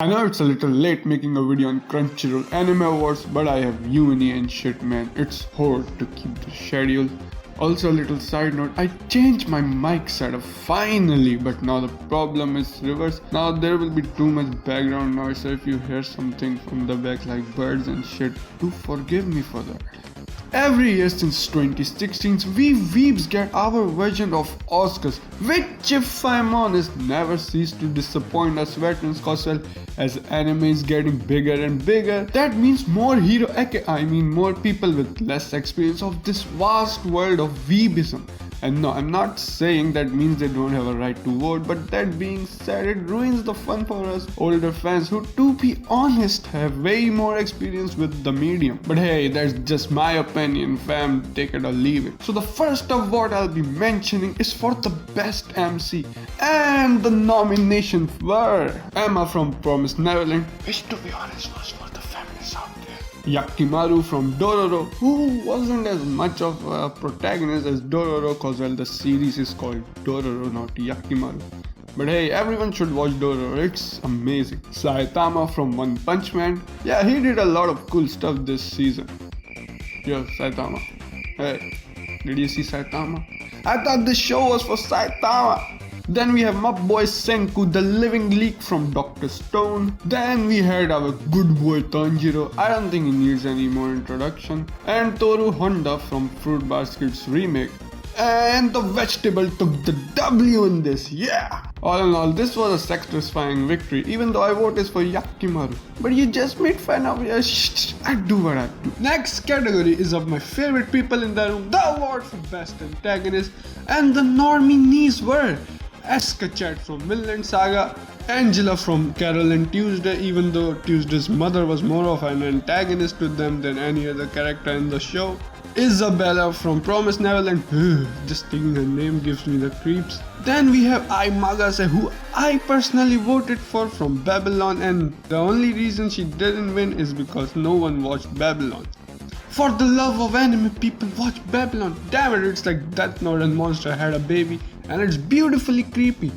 I know it's a little late making a video on Crunchyroll Anime Awards, but I have uni and shit, man. It's hard to keep the schedule. Also, a little side note, I changed my mic setup finally, but now the problem is reversed. Now there will be too much background noise, so if you hear something from the back like birds and shit, do forgive me for that. Every year since 2016, we weebs get our version of Oscars, which, if I'm honest, never cease to disappoint us veterans, cause well, as anime is getting bigger and bigger, that means more more people with less experience of this vast world of weebism. And no, I'm not saying that means they don't have a right to vote, but that being said, it ruins the fun for us older fans who, to be honest, have way more experience with the medium. But hey, that's just my opinion, fam, take it or leave it. So the first award I'll be mentioning is for the best MC, and the nominations were Emma from Promised Neverland, which to be honest was for the feminists out there. Yakimaru from Dororo, who wasn't as much of a protagonist as Dororo, cause well, the series is called Dororo, not Yakimaru. But hey, everyone should watch Dororo, it's amazing. Saitama from One Punch Man, yeah, he did a lot of cool stuff this season. Yo, Saitama. Hey, did you see Saitama? I thought this show was for Saitama. Then we have my boy Senku, the living leak from Dr. Stone. Then we had our good boy Tanjiro, I don't think he needs any more introduction. And Toru Honda from Fruit Basket's remake. And the vegetable took the W in this, yeah! All in all, this was a satisfying victory, even though I voted for Yakimaru. But you just made fun of me. I do what I do. Next category is of my favorite people in the room, the award for best antagonist. And the nominees were Asuka Chat from Vinland Saga, Angela from Carol and Tuesday, even though Tuesday's mother was more of an antagonist to them than any other character in the show, Isabella from Promised Neverland, just thinking her name gives me the creeps. Then we have Ai Magase, who I personally voted for from Babylon, and the only reason she didn't win is because no one watched Babylon. For the love of anime, people watch Babylon. Damn it, it's like Death Note and Monster had a baby, and it's beautifully creepy.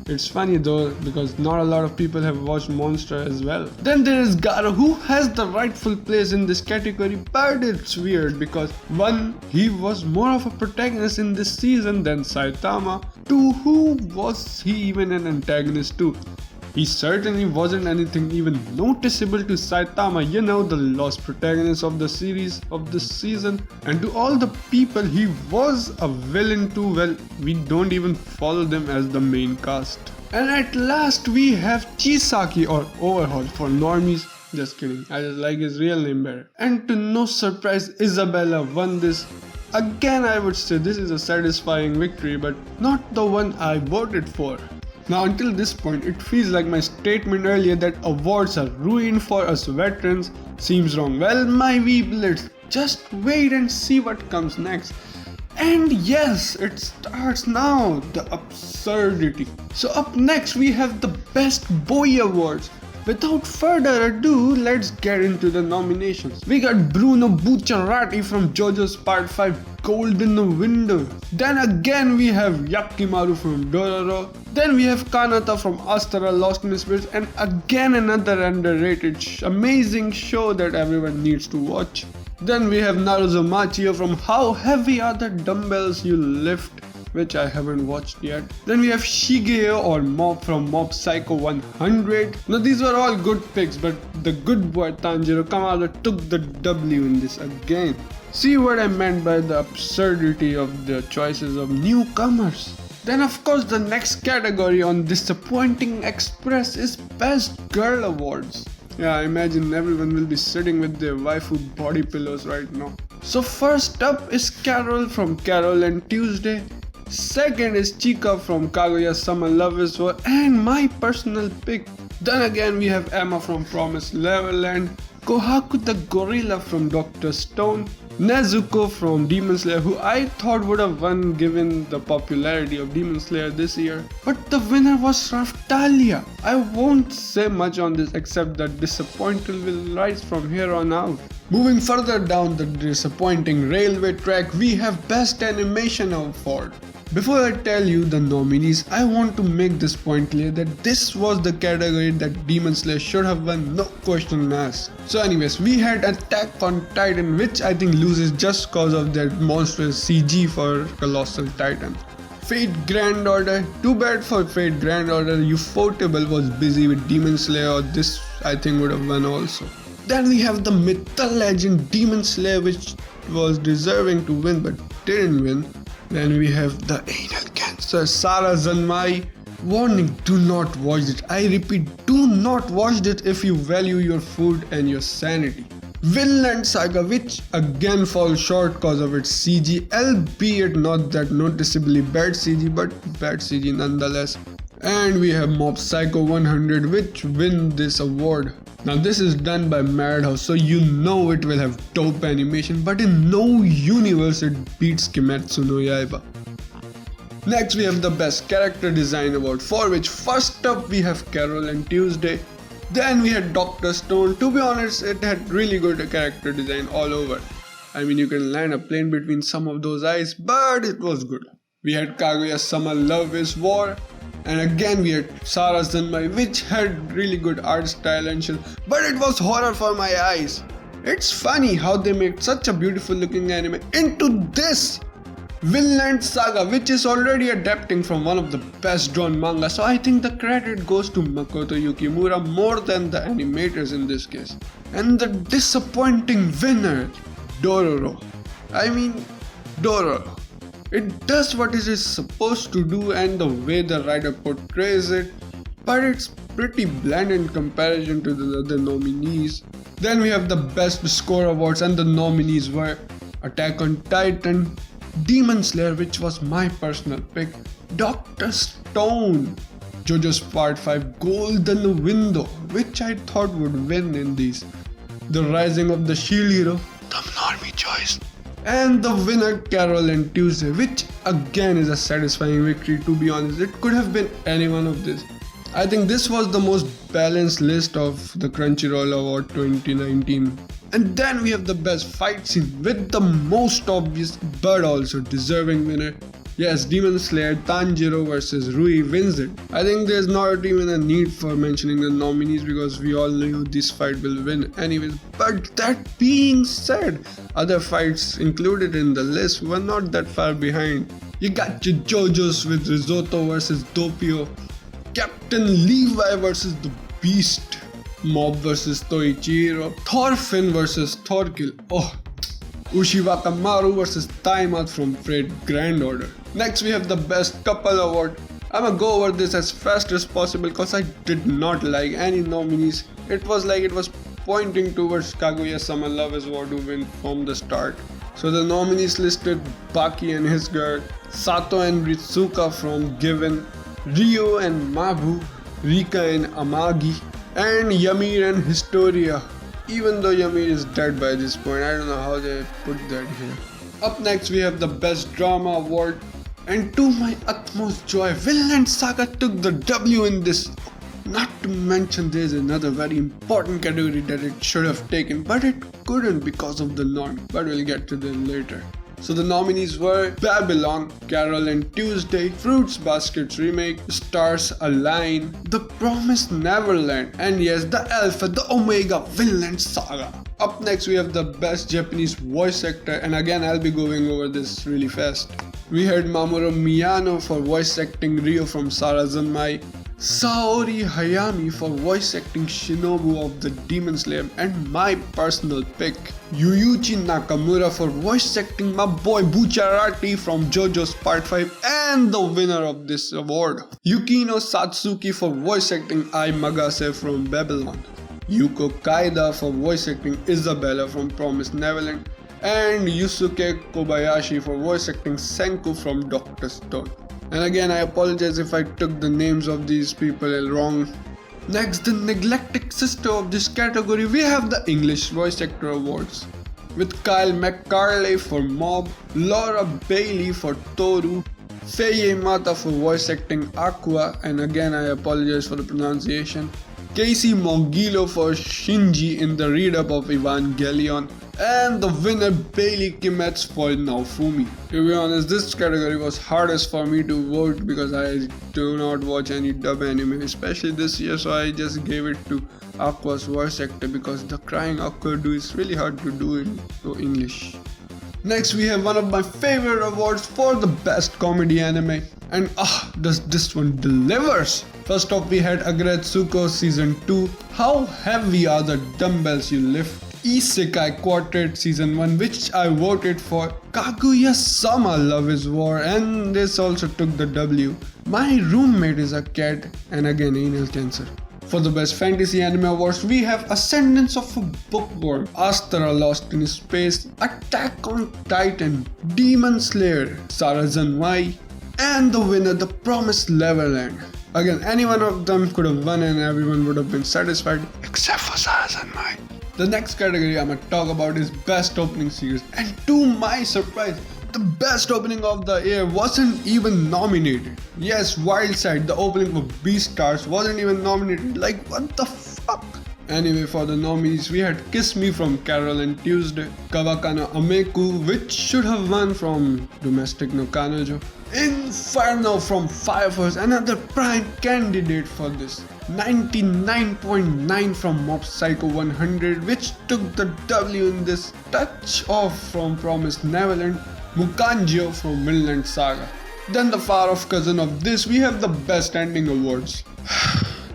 It's funny though, because not a lot of people have watched Monster as well. Then there is Garo, who has the rightful place in this category, but it's weird because 1. He was more of a protagonist in this season than Saitama. 2. Who was he even an antagonist to? He certainly wasn't anything even noticeable to Saitama, you know, the lost protagonist of the series of this season. And to all the people he was a villain to, well, we don't even follow them as the main cast. And at last we have Chisaki, or Overhaul for normies. Just kidding, I just like his real name better. And to no surprise, Isabella won this. Again, I would say this is a satisfying victory, but not the one I voted for. Now until this point, it feels like my statement earlier that awards are ruined for us veterans seems wrong. Well, my weeblets, just wait and see what comes next. And yes, it starts now, the absurdity. So up next we have the Best Boy Awards. Without further ado, let's get into the nominations. We got Bruno Bucciarati from JoJo's Part 5 Gold in the Window. Then again we have Yakimaru from Dororo. Then we have Kanata from Astara Lost in Space, and again another underrated amazing show that everyone needs to watch. Then we have Naruto Machio from How Heavy Are the Dumbbells You Lift, which I haven't watched yet. Then we have Shigeo or Mob from Mob Psycho 100. Now these were all good picks, but the good boy Tanjiro Kamado took the W in this again. See what I meant by the absurdity of the choices of newcomers. Then of course the next category on Disappointing Express is Best Girl Awards. Yeah, I imagine everyone will be sitting with their waifu body pillows right now. So first up is Carol from Carol and Tuesday. Second is Chika from Kaguya-sama Love is War, and my personal pick. Then again we have Emma from Promised Neverland, Kohaku the Gorilla from Dr. Stone, Nezuko from Demon Slayer, who I thought would have won given the popularity of Demon Slayer this year. But the winner was Raftalia. I won't say much on this except that disappointment will rise from here on out. Moving further down the disappointing railway track, we have Best Animation Award. Before I tell you the nominees, I want to make this point clear that this was the category that Demon Slayer should have won, no question asked. So anyways, we had Attack on Titan, which I think loses just cause of that monstrous CG for Colossal Titan. Fate Grand Order, too bad for Fate Grand Order, Ufotable was busy with Demon Slayer, or this I think would have won also. Then we have the mythical legend Demon Slayer, which was deserving to win but didn't win. Then we have the anal cancer Sara Zanmai. Warning, do not watch it. I repeat, do not watch it if you value your food and your sanity. Vinland Saga, which again falls short cause of its CG, albeit not that noticeably bad CG, but bad CG nonetheless. And we have Mob Psycho 100, which win this award. Now this is done by Madhouse, so you know it will have dope animation, but in no universe it beats Kimetsu no Yaiba. Next we have the Best Character Design Award, for which first up we have Carol and Tuesday. Then we had Dr. Stone. To be honest, it had really good character design all over. I mean, you can land a plane between some of those eyes, but it was good. We had Kaguya-sama Love is War. And again we had Sara Zanmai, which had really good art style and shit, but it was horror for my eyes. It's funny how they made such a beautiful looking anime into this. Vinland Saga, which is already adapting from one of the best drawn manga, so I think the credit goes to Makoto Yukimura more than the animators in this case. And the disappointing winner, Dororo. I mean, Dororo. It does what it is supposed to do and the way the writer portrays it, but it's pretty bland in comparison to the other nominees. Then we have the Best Score Awards, and the nominees were Attack on Titan, Demon Slayer, which was my personal pick, Dr. Stone, JoJo's Part 5 Golden Window, which I thought would win in these, The Rising of the Shield Hero, the normie choice, and the winner Carol and Tuesday, which again is a satisfying victory. To be honest, it could have been any one of this. I think this was the most balanced list of the Crunchyroll Award 2019. And then we have the Best Fight Scene with the most obvious but also deserving winner. Yes, Demon Slayer Tanjiro vs Rui wins it. I think there's not even a need for mentioning the nominees because we all knew this fight will win anyways. But that being said, other fights included in the list were not that far behind. You got your JoJo's with Risotto vs Doppio, Captain Levi vs the Beast, Mob vs Toichiro, Thorfinn vs Thorkill, Ushiwaka Maru vs Taimat from Fate Grand Order. Next we have the Best Couple Award. I'ma go over this as fast as possible because I did not like any nominees. It was like it was pointing towards Kaguya-sama Love is War to win from the start. So the nominees listed Baki and his girl, Sato and Ritsuka from Given, Ryo and Mabu, Rika and Amagi, and Ymir and Historia. Even though Ymir is dead by this point, I don't know how they put that here. Up next we have the Best Drama Award, and to my utmost joy, Vinland Saga took the W in this. Not to mention there's another very important category that it should have taken, but it couldn't because of the norm, but we'll get to them later. So the nominees were Babylon, Carol and Tuesday, Fruits Basket's remake, Stars Align, The Promised Neverland, and yes, the Alpha, the Omega, Vinland Saga. Up next we have the Best Japanese Voice Actor, and again I'll be going over this really fast. We had Mamoru Miyano for voice acting Ryo from Sara Zanmai, Saori Hayami for voice acting Shinobu of the Demon Slayer, and my personal pick, Yuyuchi Nakamura for voice acting my boy Bucciarati from JoJo's Part 5 and the winner of this award, Yukino Satsuki for voice acting Ai Magase from Babylon, Yuko Kaida for voice acting Isabella from Promised Neverland, and Yusuke Kobayashi for voice acting Senku from Dr. Stone. And again, I apologize if I took the names of these people wrong. Next, the neglected sister of this category, we have the English Voice Actor Awards, with Kyle McCarley for Mob, Laura Bailey for Toru, Fei Mata for voice acting Aqua, and again I apologize for the pronunciation, Casey Mongilo for Shinji in the read-up of Evangelion, And the winner Bailey Kimet's for Naofumi. To be honest, this category was hardest for me to vote because I do not watch any dub anime, especially this year, so I just gave it to Aqua's voice actor because the crying Aqua do is really hard to do in English. Next we have one of my favorite awards for the best comedy anime, and does this one delivers. First off we had Agretsuko season 2, how heavy are the dumbbells you lift. Isekai Quartet season 1, which I voted for. Kaguya-sama Love is War, and this also took the W. My roommate is a cat, and again anal cancer. For the best fantasy anime awards, we have Ascendance of a Bookworm, Astra Lost in Space, Attack on Titan, Demon Slayer, Sarazanmai, and the winner, The Promised Neverland. Again, any one of them could have won and everyone would have been satisfied, except for Sarazanmai. The next category I'm gonna talk about is Best Opening Series, and to my surprise, the best opening of the year wasn't even nominated. Yes, Wildside, the opening for Beastars, wasn't even nominated. Like, what the fuck? Anyway, for the nominees, we had Kiss Me from Carol and Tuesday, Kawakano Ameku, which should have won from Domestic no Kanojo, Inferno from Fire Force, another prime candidate for this, 99.9 from Mob Psycho 100, which took the W in this, Touch Off from Promised Neverland, Mukanjio from Vinland Saga. Then the far off cousin of this, we have the Best Ending Awards.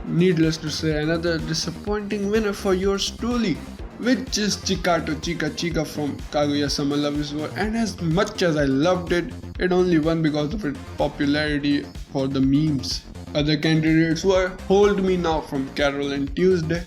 Needless to say, another disappointing winner for yours truly, which is Chikato Chika Chika from Kaguya-sama Love is War, and as much as I loved it, it only won because of its popularity for the memes. Other candidates were Hold Me Now from Carol and Tuesday,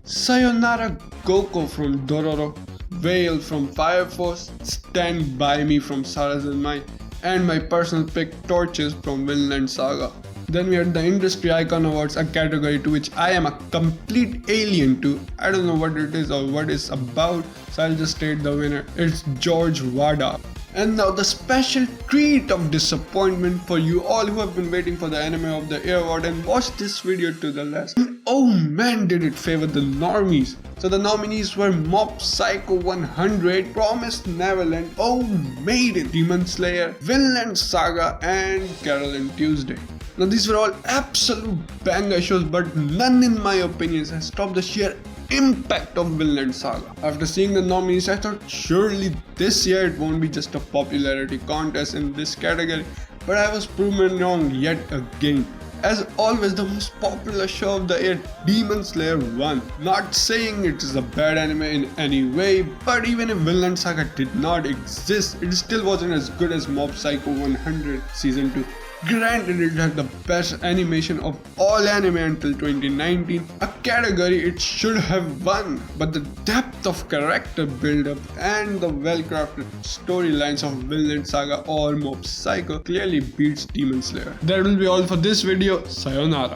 Sayonara Goko from Dororo, Veil from Fire Force, Stand By Me from Sarazanmai, and my personal pick Torches from Vinland Saga. Then we had the Industry Icon Awards, a category to which I am a complete alien to. I don't know what it is or what it's about, so I'll just state the winner. It's George Wada. And now the special treat of disappointment for you all who have been waiting for the Anime of the Year award and watched this video to the last. And oh man, did it favor the normies. So the nominees were Mob Psycho 100, Promised Neverland, Oh Maiden, Demon Slayer, Vinland Saga, and Carol and Tuesday. Now these were all absolute banger shows, but none in my opinion has topped the sheer impact of Vinland Saga. After seeing the nominees, I thought surely this year it won't be just a popularity contest in this category, but I was proven wrong yet again. As always, the most popular show of the year, Demon Slayer won. Not saying it is a bad anime in any way, but even if Vinland Saga did not exist, it still wasn't as good as Mob Psycho 100 Season 2. Granted, it had the best animation of all anime until 2019, a category it should have won, but the depth of character build-up and the well-crafted storylines of Vinland Saga or Mob Psycho clearly beats Demon Slayer. That will be all for this video. Sayonara.